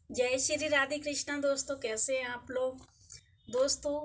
जय श्री राधे कृष्णा। दोस्तों, कैसे हैं आप लोग। दोस्तों,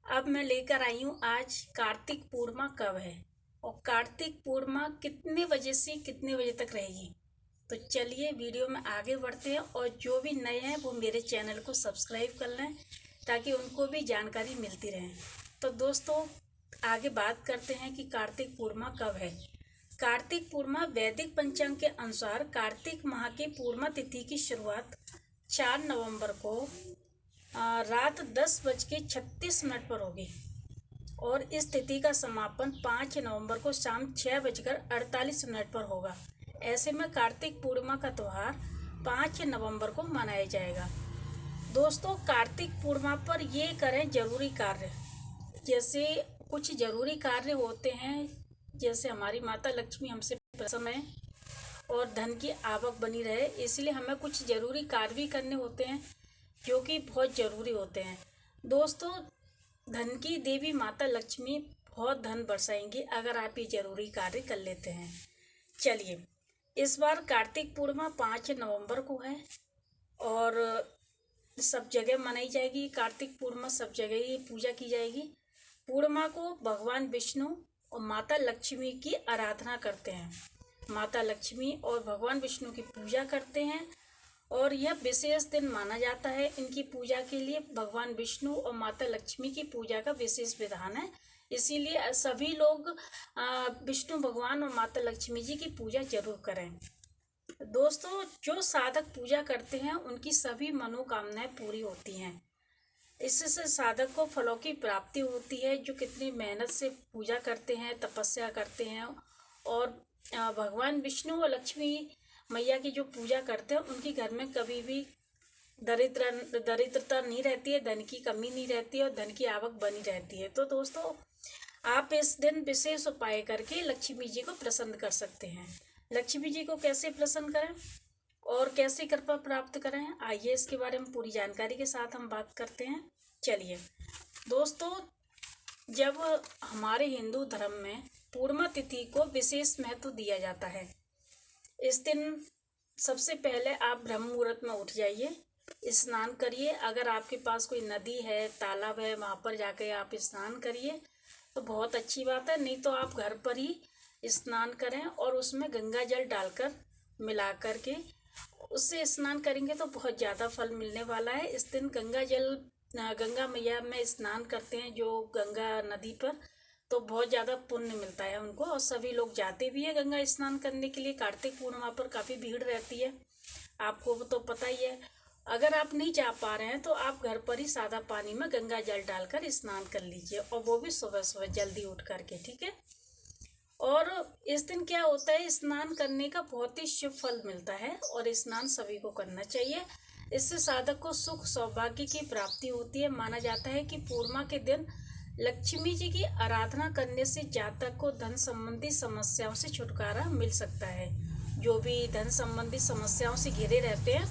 अब मैं लेकर आई हूँ आज कार्तिक पूर्णिमा कब है और कार्तिक पूर्णिमा कितने बजे से कितने बजे तक रहेगी। तो चलिए वीडियो में आगे बढ़ते हैं और जो भी नए हैं वो मेरे चैनल को सब्सक्राइब कर लें ताकि उनको भी जानकारी मिलती रहे। तो दोस्तों, आगे बात करते हैं कि कार्तिक पूर्णिमा कब है। कार्तिक पूर्णिमा वैदिक पंचांग के अनुसार कार्तिक माह की पूर्णिमा तिथि की शुरुआत 4 नवंबर को रात 10:36 पर होगी और इस तिथि का समापन 5 नवंबर को शाम 6:48 पर होगा। ऐसे में कार्तिक पूर्णिमा का त्यौहार 5 नवंबर को मनाया जाएगा। दोस्तों, कार्तिक पूर्णिमा पर ये करें जरूरी कार्य, जैसे कुछ जरूरी कार्य होते हैं, जैसे हमारी माता लक्ष्मी हमसे प्रसन्न है और धन की आवक बनी रहे, इसलिए हमें कुछ ज़रूरी कार्य भी करने होते हैं जो कि बहुत ज़रूरी होते हैं। दोस्तों, धन की देवी माता लक्ष्मी बहुत धन बरसाएंगी अगर आप ये ज़रूरी कार्य कर लेते हैं। चलिए, इस बार कार्तिक पूर्णिमा 5 नवंबर को है और सब जगह मनाई जाएगी। कार्तिक पूर्णिमा सब जगह ही पूजा की जाएगी। पूर्णिमा को भगवान विष्णु और माता लक्ष्मी की आराधना करते हैं। माता लक्ष्मी और भगवान विष्णु की पूजा करते हैं और यह विशेष दिन माना जाता है इनकी पूजा के लिए। भगवान विष्णु और माता लक्ष्मी की पूजा का विशेष विधान है, इसीलिए सभी लोग विष्णु भगवान और माता लक्ष्मी जी की पूजा जरूर करें। दोस्तों, जो साधक पूजा करते हैं उनकी सभी मनोकामनाएं पूरी होती हैं। इससे साधक को फलों की प्राप्ति होती है। जो कितनी मेहनत से पूजा करते हैं, तपस्या करते हैं और भगवान विष्णु और लक्ष्मी मैया की जो पूजा करते हैं उनके घर में कभी भी दरिद्रता नहीं रहती है, धन की कमी नहीं रहती है और धन की आवक बनी रहती है। तो दोस्तों, आप इस दिन विशेष उपाय करके लक्ष्मी जी को प्रसन्न कर सकते हैं। लक्ष्मी जी को कैसे प्रसन्न करें और कैसे कृपा प्राप्त करें, आइए इसके बारे में पूरी जानकारी के साथ हम बात करते हैं। चलिए दोस्तों, जब हमारे हिंदू धर्म में पूर्णिमा तिथि को विशेष महत्व दिया जाता है। इस दिन सबसे पहले आप ब्रह्म मुहूर्त में उठ जाइए, स्नान करिए। अगर आपके पास कोई नदी है, तालाब है, वहाँ पर जाकर आप स्नान करिए तो बहुत अच्छी बात है। नहीं तो आप घर पर ही स्नान करें और उसमें गंगा जल डालकर मिला करके उससे स्नान करेंगे तो बहुत ज़्यादा फल मिलने वाला है। इस दिन गंगा मैया में स्नान करते हैं जो गंगा नदी पर, तो बहुत ज़्यादा पुण्य मिलता है उनको और सभी लोग जाते भी हैं गंगा स्नान करने के लिए। कार्तिक पूर्णिमा पर काफ़ी भीड़ रहती है, आपको तो पता ही है। अगर आप नहीं जा पा रहे हैं तो आप घर पर ही सादा पानी में गंगा जल डालकर स्नान कर लीजिए और वो भी सुबह सुबह जल्दी उठ करके, ठीक है। और इस दिन क्या होता है, स्नान करने का बहुत ही शुभ फल मिलता है और स्नान सभी को करना चाहिए। इससे साधक को सुख सौभाग्य की प्राप्ति होती है। माना जाता है कि पूर्णिमा के दिन लक्ष्मी जी की आराधना करने से जातक को धन संबंधी समस्याओं से छुटकारा मिल सकता है। जो भी धन संबंधी समस्याओं से घिरे रहते हैं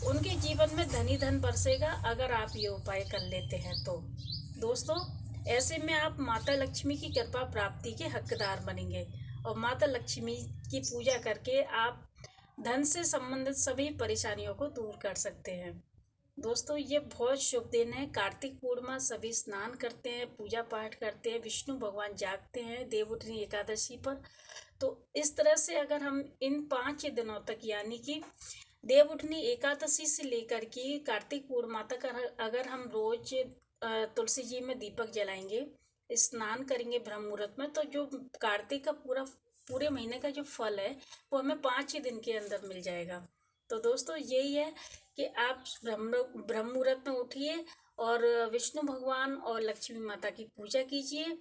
उनके जीवन में धनी धन बरसेगा अगर आप ये उपाय कर लेते हैं तो। दोस्तों, ऐसे में आप माता लक्ष्मी की कृपा प्राप्ति के हकदार बनेंगे और माता लक्ष्मी की पूजा करके आप धन से संबंधित सभी परेशानियों को दूर कर सकते हैं। दोस्तों, ये बहुत शुभ दिन है। कार्तिक पूर्णिमा सभी स्नान करते हैं, पूजा पाठ करते हैं, विष्णु भगवान जागते हैं देवउठनी एकादशी पर। तो इस तरह से अगर हम इन 5 दिनों तक, यानी कि देवउठनी एकादशी से लेकर के कार्तिक पूर्णिमा तक अगर हम रोज तुलसी जी में दीपक जलाएंगे, स्नान करेंगे ब्रह्म मुहूर्त में, तो जो कार्तिक का पूरे महीने का जो फल है वो हमें 5 ही दिन के अंदर मिल जाएगा। तो दोस्तों, यही है कि आप ब्रह्म मुहूर्त में उठिए और विष्णु भगवान और लक्ष्मी माता की पूजा कीजिए।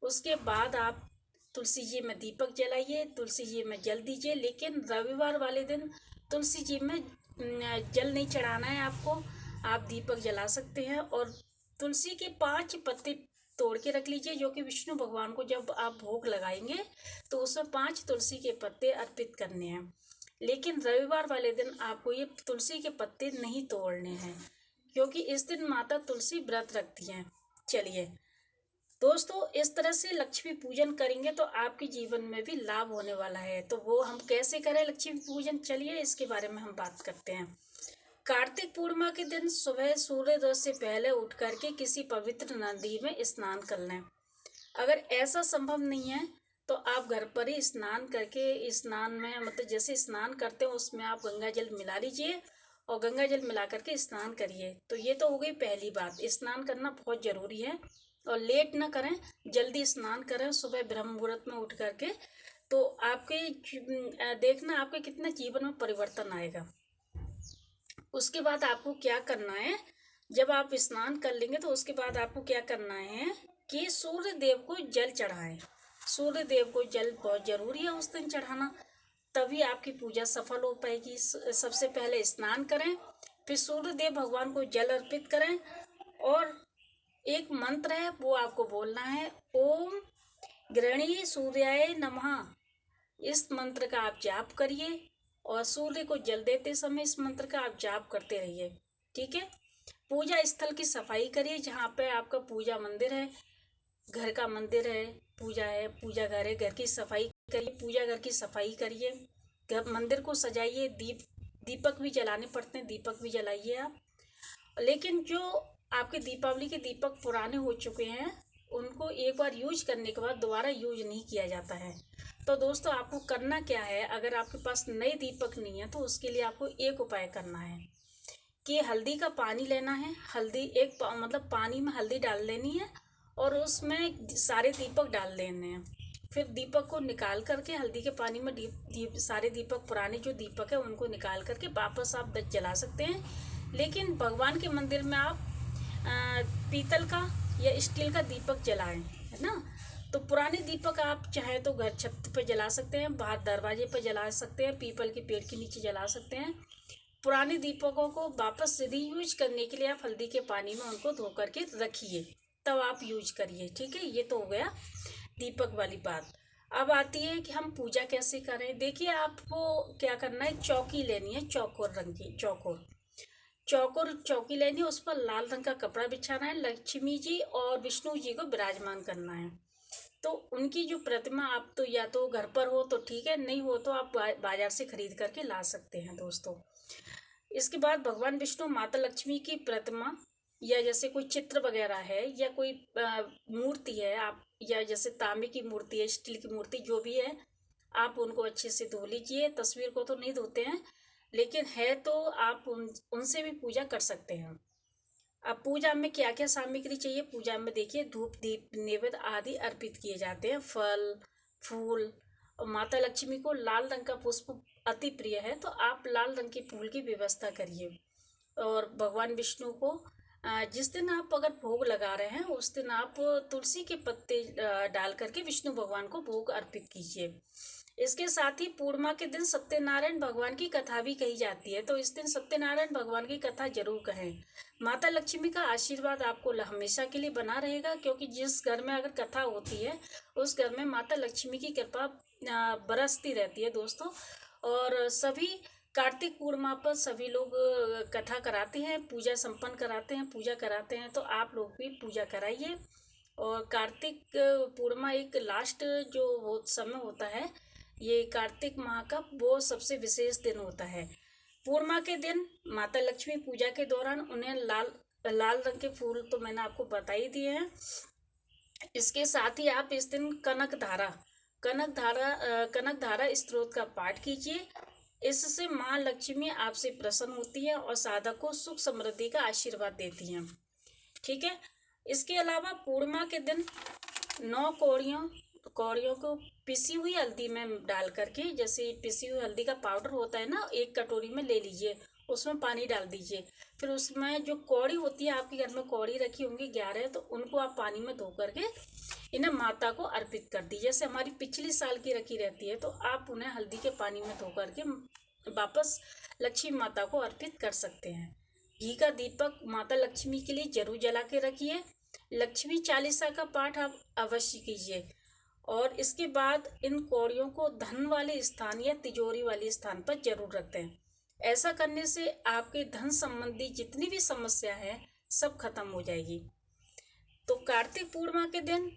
उसके बाद आप तुलसी जी में दीपक जलाइए, तुलसी जी में जल दीजिए। लेकिन रविवार वाले दिन तुलसी जी में जल नहीं चढ़ाना है आपको, आप दीपक जला सकते हैं और तुलसी के 5 पत्ते तोड़ के रख लीजिए, जो कि विष्णु भगवान को जब आप भोग लगाएंगे तो उसमें 5 तुलसी के पत्ते अर्पित करने हैं। लेकिन रविवार वाले दिन आपको ये तुलसी के पत्ते नहीं तोड़ने हैं, क्योंकि इस दिन माता तुलसी व्रत रखती हैं। चलिए दोस्तों, इस तरह से लक्ष्मी पूजन करेंगे तो आपके जीवन में भी लाभ होने वाला है। तो वो हम कैसे करें लक्ष्मी पूजन, चलिए इसके बारे में हम बात करते हैं। कार्तिक पूर्णिमा के दिन सुबह सूर्योदय से पहले उठ करके किसी पवित्र नदी में स्नान कर लें। अगर ऐसा संभव नहीं है तो आप घर पर ही स्नान करके, स्नान में मतलब जैसे स्नान करते हो उसमें आप गंगा जल मिला लीजिए और गंगा जल मिला करके स्नान करिए। तो ये तो हो गई पहली बात, स्नान करना बहुत ज़रूरी है और लेट ना करें, जल्दी स्नान करें सुबह ब्रह्म मुहूर्त में उठ करके। तो आपके देखना आपके कितना जीवन में परिवर्तन आएगा। उसके बाद आपको क्या करना है, जब आप स्नान कर लेंगे तो उसके बाद आपको क्या करना है कि सूर्य देव को जल चढ़ाएं। सूर्य देव को जल बहुत जरूरी है उस दिन चढ़ाना, तभी आपकी पूजा सफल हो पाएगी। सबसे पहले स्नान करें, फिर सूर्य देव भगवान को जल अर्पित करें और एक मंत्र है वो आपको बोलना है, ओम गृहणी सूर्याय नमः। इस मंत्र का आप जाप करिए और सूर्य को जल देते समय इस मंत्र का आप जाप करते रहिए। ठीक है। पूजा स्थल की सफाई करिए, जहाँ पे आपका पूजा मंदिर है, घर का मंदिर है, पूजा है, पूजा घर है, घर की सफाई करिए, पूजा घर की सफाई करिए, घर मंदिर को सजाइए। दीपक भी जलाने पड़ते हैं, दीपक भी जलाइए आप। लेकिन जो आपके दीपावली के दीपक पुराने हो चुके हैं उनको एक बार यूज करने के बाद दोबारा यूज नहीं किया जाता है। तो दोस्तों आपको करना क्या है, अगर आपके पास नए दीपक नहीं है तो उसके लिए आपको एक उपाय करना है कि हल्दी का पानी लेना है। हल्दी मतलब पानी में हल्दी डाल लेनी है और उसमें सारे दीपक डाल देने हैं। फिर दीपक को निकाल करके हल्दी के पानी में सारे दीपक, पुराने जो दीपक है उनको निकाल करके वापस आप जला सकते हैं। लेकिन भगवान के मंदिर में आप पीतल का या स्टील का दीपक जलाएं, है ना। तो पुराने दीपक आप चाहे तो घर छत पे जला सकते हैं, बाहर दरवाजे पर जला सकते हैं, पीपल के पेड़ के नीचे जला सकते हैं। पुराने दीपकों को वापस रीयूज करने के लिए आप हल्दी के पानी में उनको धो करके रखिए, तब आप यूज करिए। ठीक है, ये तो हो गया दीपक वाली बात। अब आती है कि हम पूजा कैसे करें। देखिए आपको क्या करना है, चौकी लेनी है, चौकोर रंग की चौकोर चौकी लेनी है, उस पर लाल रंग का कपड़ा बिछाना है, लक्ष्मी जी और विष्णु जी को विराजमान करना है। तो उनकी जो प्रतिमा आप तो या तो घर पर हो तो ठीक है, नहीं हो तो आप बाजार से खरीद करके ला सकते हैं दोस्तों। इसके बाद भगवान विष्णु, माता लक्ष्मी की प्रतिमा या जैसे कोई चित्र वगैरह है या कोई मूर्ति है आप, या जैसे तांबे की मूर्ति है, स्टील की मूर्ति, जो भी है आप उनको अच्छे से धो लीजिए। तस्वीर को तो नहीं धोते हैं, लेकिन है तो आप उनसे भी पूजा कर सकते हैं। अब पूजा में क्या क्या सामग्री चाहिए, पूजा में देखिए धूप दीप नैवेद्य आदि अर्पित किए जाते हैं, फल फूल। और माता लक्ष्मी को लाल रंग का पुष्प अति प्रिय है, तो आप लाल रंग के फूल की व्यवस्था करिए। और भगवान विष्णु को जिस दिन आप अगर भोग लगा रहे हैं उस दिन आप तुलसी के पत्ते डाल करके विष्णु भगवान को भोग अर्पित कीजिए। इसके साथ ही पूर्णिमा के दिन सत्यनारायण भगवान की कथा भी कही जाती है, तो इस दिन सत्यनारायण भगवान की कथा जरूर कहें। माता लक्ष्मी का आशीर्वाद आपको हमेशा के लिए बना रहेगा, क्योंकि जिस घर में अगर कथा होती है उस घर में माता लक्ष्मी की कृपा बरसती रहती है दोस्तों। और सभी कार्तिक पूर्णिमा पर सभी लोग कथा कराते हैं, पूजा संपन्न कराते हैं, पूजा कराते हैं। तो आप लोग भी पूजा कराइए। और कार्तिक पूर्णिमा एक लास्ट जो वो समय होता है, ये कार्तिक माह का वो सबसे विशेष दिन होता है। पूर्णिमा के दिन माता लक्ष्मी पूजा के दौरान उन्हें लाल लाल रंग के फूल तो मैंने आपको बता ही दिए हैं। इसके साथ ही आप इस दिन कनक धारा स्त्रोत का पाठ कीजिए। इससे माँ लक्ष्मी आपसे प्रसन्न होती है और साधक को सुख समृद्धि का आशीर्वाद देती हैं। ठीक है। इसके अलावा पूर्णिमा के दिन 9 कौड़ियों को पिसी हुई हल्दी में डाल करके, जैसे पिसी हुई हल्दी का पाउडर होता है ना, एक कटोरी में ले लीजिए, उसमें पानी डाल दीजिए। फिर उसमें जो कौड़ी होती है, आपके घर में कौड़ी रखी होंगी 11, तो उनको आप पानी में धो करके इन्हें माता को अर्पित कर दीजिए। जैसे हमारी पिछली साल की रखी रहती है तो आप उन्हें हल्दी के पानी में धो करके वापस लक्ष्मी माता को अर्पित कर सकते हैं। घी का दीपक माता लक्ष्मी के लिए जरूर जला के रखिए। लक्ष्मी चालीसा का पाठ आप अवश्य कीजिए। और इसके बाद इन कौड़ियों को धन वाले स्थान या तिजोरी वाले स्थान पर जरूर रखते हैं। ऐसा करने से आपके धन संबंधी जितनी भी समस्या है सब खत्म हो जाएगी। तो कार्तिक पूर्णिमा के दिन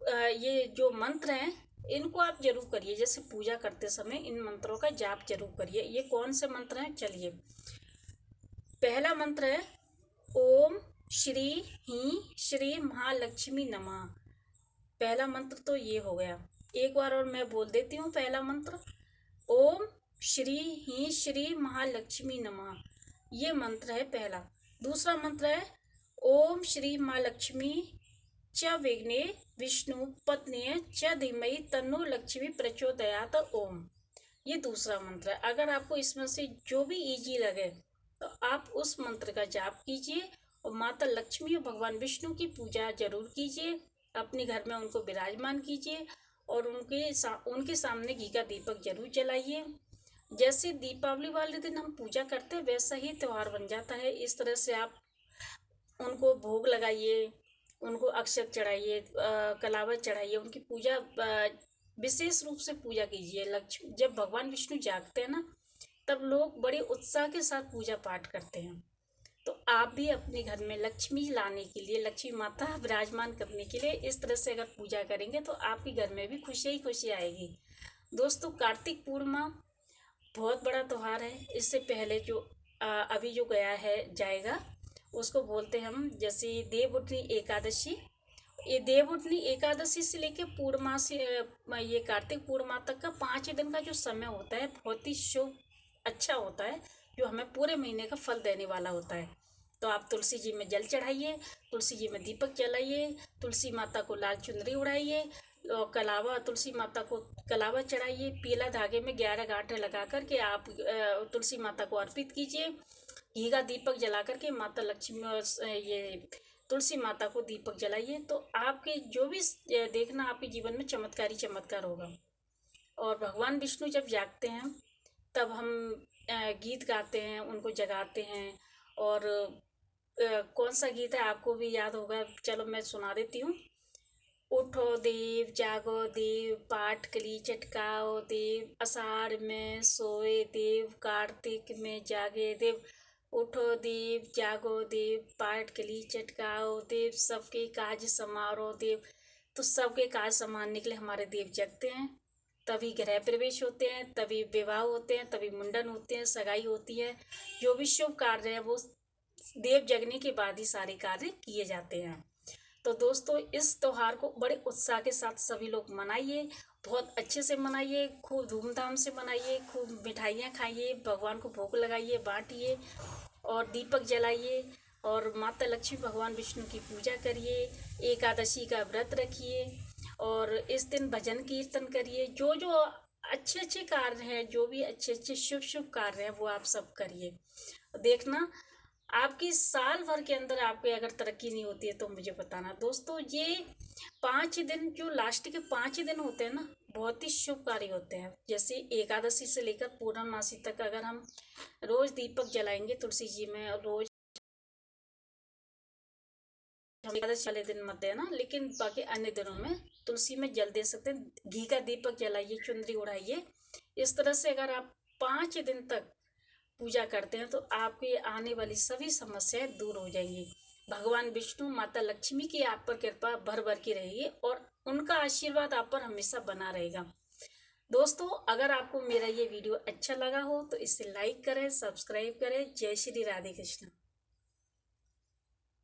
ये जो मंत्र हैं इनको आप जरूर करिए। जैसे पूजा करते समय इन मंत्रों का जाप जरूर करिए। ये कौन से मंत्र हैं, चलिए। पहला मंत्र है ओम श्री ही श्री महालक्ष्मी नमः। पहला मंत्र तो ये हो गया। एक बार और मैं बोल देती हूँ पहला मंत्र, ओम श्री ही श्री महालक्ष्मी नमः। ये मंत्र है पहला। दूसरा मंत्र है ओम श्री महालक्ष्मी च विघ्ने विष्णु पत्नी च धीमहि तन्नो लक्ष्मी प्रचोदयात ओम। ये दूसरा मंत्र है। अगर आपको इसमें से जो भी इजी लगे तो आप उस मंत्र का जाप कीजिए और माता लक्ष्मी और भगवान विष्णु की पूजा जरूर कीजिए। अपने घर में उनको विराजमान कीजिए और उनके सामने घी का दीपक जरूर जलाइए। जैसे दीपावली वाले दिन हम पूजा करते हैं वैसा ही त्यौहार बन जाता है। इस तरह से आप उनको भोग लगाइए, उनको अक्षत चढ़ाइए, कलावत चढ़ाइए, उनकी पूजा विशेष रूप से पूजा कीजिए। लक्ष्मी जब भगवान विष्णु जागते हैं ना, तब लोग बड़े उत्साह के साथ पूजा पाठ करते हैं। तो आप भी अपने घर में लक्ष्मी लाने के लिए, लक्ष्मी माता विराजमान करने के लिए इस तरह से अगर पूजा करेंगे तो आपके घर में भी खुशी ही खुशी आएगी। दोस्तों, कार्तिक पूर्णिमा बहुत बड़ा त्यौहार है। इससे पहले जो अभी जो गया है जाएगा उसको बोलते हम जैसे देवउठनी एकादशी। ये देवउठनी एकादशी से लेकर पूर्णिमा से ये कार्तिक पूर्णिमा तक का 5 दिन का जो समय होता है बहुत ही शुभ अच्छा होता है, जो हमें पूरे महीने का फल देने वाला होता है। तो आप तुलसी जी में जल चढ़ाइए, तुलसी जी में दीपक जलाइए, तुलसी माता को लाल चुनरी उड़ाइए और कलावा तुलसी माता को कलावा चढ़ाइए। पीला धागे में 11 गांठें लगा करके आप तुलसी माता को अर्पित कीजिए। घी का दीपक जला करके माता लक्ष्मी और ये तुलसी माता को दीपक जलाइए। तो आपके जो भी देखना आपके जीवन में चमत्कारी चमत्कार होगा। और भगवान विष्णु जब जागते हैं तब हम गीत गाते हैं, उनको जगाते हैं। और कौन सा गीत है आपको भी याद होगा, चलो मैं सुना देती हूँ। उठो देव जागो देव, पाठ कली चटकाओ देव, आषाढ़ में सोए देव, कार्तिक में जागे देव। उठो देव जागो देव, पाठ कली चटकाओ देव, सबके काज समारो देव। तो सबके काज संभालने के लिए हमारे देव जगते हैं, तभी गृह प्रवेश होते हैं, तभी विवाह होते हैं, तभी मुंडन होते हैं, सगाई होती है। जो भी शुभ कार्य है वो देव जगने के बाद ही सारे कार्य किए जाते हैं। तो दोस्तों, इस त्यौहार को बड़े उत्साह के साथ सभी लोग मनाइए, बहुत अच्छे से मनाइए, खूब धूमधाम से मनाइए, खूब मिठाइयाँ खाइए, भगवान को भोग लगाइए, बांटिए और दीपक जलाइए और माता लक्ष्मी भगवान विष्णु की पूजा करिए। एकादशी का व्रत रखिए और इस दिन भजन कीर्तन करिए। जो जो अच्छे अच्छे कार्य हैं, जो भी अच्छे अच्छे शुभ शुभ कार्य हैं वो आप सब करिए। देखना आपकी साल भर के अंदर आपके अगर तरक्की नहीं होती है तो मुझे बताना। दोस्तों, ये 5 दिन जो लास्ट के 5 दिन होते हैं ना, बहुत ही शुभ कार्य होते हैं। जैसे एकादशी से लेकर पूर्णमासी तक अगर हम रोज दीपक जलाएंगे तुलसी जी में, और रोज हम एकादशी वाले दिन मत देना, लेकिन बाकी अन्य दिनों में तुलसी में जल दे सकते हैं। घी का दीपक जलाइए, चुनरी उड़ाइए। इस तरह से अगर आप 5 दिन तक पूजा करते हैं तो आपकी आने वाली सभी समस्याएं दूर हो जाएंगी। भगवान विष्णु माता लक्ष्मी की आप पर कृपा भर भर की रहेगी और उनका आशीर्वाद आप पर हमेशा बना रहेगा। दोस्तों, अगर आपको मेरा ये वीडियो अच्छा लगा हो तो इसे लाइक करें, सब्सक्राइब करें। जय श्री राधे कृष्ण।